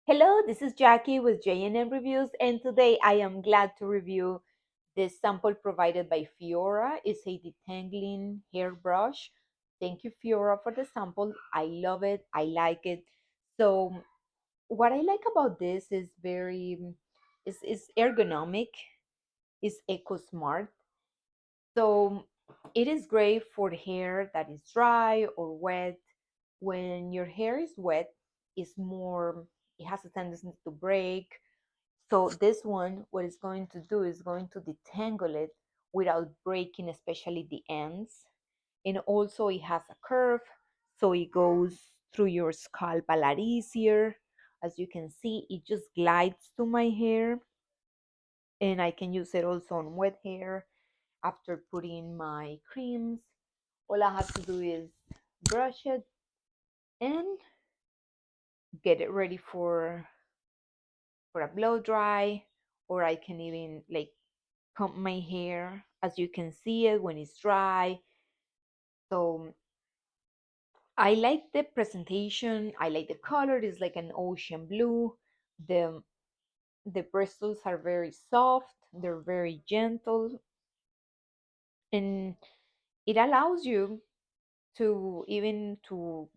Hello, this is Jackie with JNM Reviews, and today I am glad to review this sample provided by Fiora. It's a detangling hairbrush. Thank you, Fiora, for the sample. I love it. I like it. So, what I like about this is is ergonomic. It's eco smart. So, it is great for hair that is dry or wet. When your hair is wet, it has a tendency to break. So this one, what it's going to do is going to detangle it without breaking, especially the ends. And also it has a curve, so it goes through your scalp a lot easier. As you can see, it just glides to my hair, and I can use it also on wet hair after putting my creams. All I have to do is brush it and get it ready for a blow dry, or I can even like comb my hair as you can see it when it's dry. So I like the presentation. I like the color. It's like an ocean blue. The bristles are very soft. They're very gentle, and it allows you to even to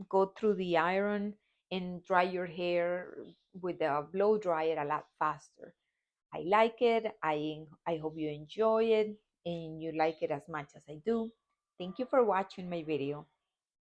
go through the iron and dry your hair with a blow dryer a lot faster. I like it. I hope you enjoy it and you like it as much as I do. Thank you for watching my video.